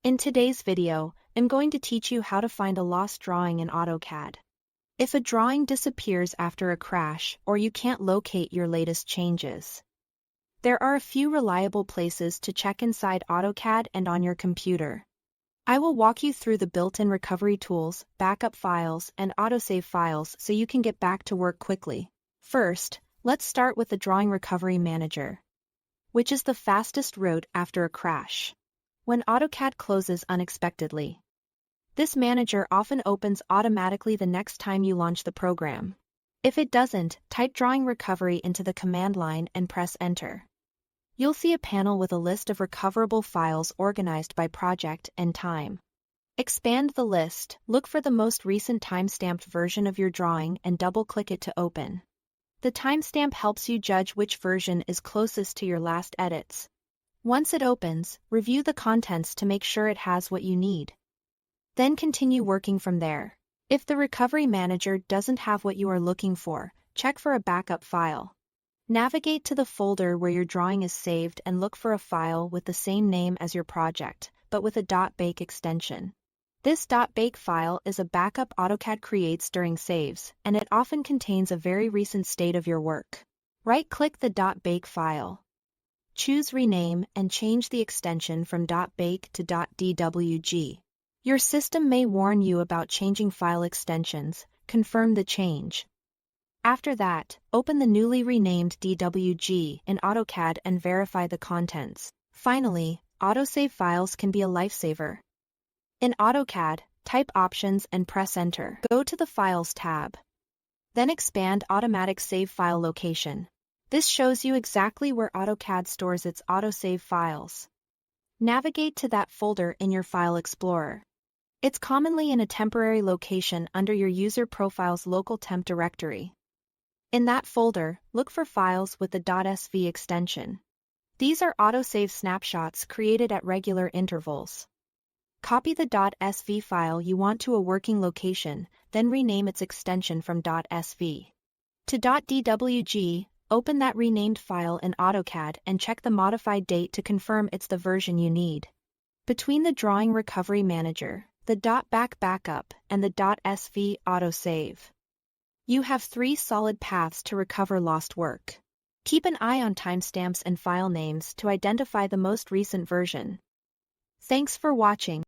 In today's video, I'm going to teach you how to find a lost drawing in AutoCAD. If a drawing disappears after a crash or you can't locate your latest changes, there are a few reliable places to check inside AutoCAD and on your computer. I will walk you through the built-in recovery tools, backup files, and autosave files so you can get back to work quickly. First, let's start with the Drawing Recovery Manager, which is the fastest route after a crash. When AutoCAD closes unexpectedly, this manager often opens automatically the next time you launch the program. If it doesn't, type Drawing Recovery into the command line and press Enter. You'll see a panel with a list of recoverable files organized by project and time. Expand the list, look for the most recent timestamped version of your drawing and double-click it to open. The timestamp helps you judge which version is closest to your last edits. Once it opens, review the contents to make sure it has what you need. Then continue working from there. If the Recovery Manager doesn't have what you are looking for, check for a backup file. Navigate to the folder where your drawing is saved and look for a file with the same name as your project, but with a .bake extension. This .bake file is a backup AutoCAD creates during saves, and it often contains a very recent state of your work. Right-click the .bake file. Choose Rename and change the extension from .bake to .dwg. Your system may warn you about changing file extensions. Confirm the change. After that, open the newly renamed DWG in AutoCAD and verify the contents. Finally, autosave files can be a lifesaver. In AutoCAD, type Options and press Enter. Go to the Files tab. Then expand Automatic Save File Location. This shows you exactly where AutoCAD stores its autosave files. Navigate to that folder in your File Explorer. It's commonly in a temporary location under your user profile's local temp directory. In that folder, look for files with the .sv extension. These are autosave snapshots created at regular intervals. Copy the .sv file you want to a working location, then rename its extension from .sv to .dwg. Open that renamed file in AutoCAD and check the modified date to confirm it's the version you need. Between the Drawing Recovery Manager, the .back backup, and the .sv autosave, you have 3 solid paths to recover lost work. Keep an eye on timestamps and file names to identify the most recent version. Thanks for watching.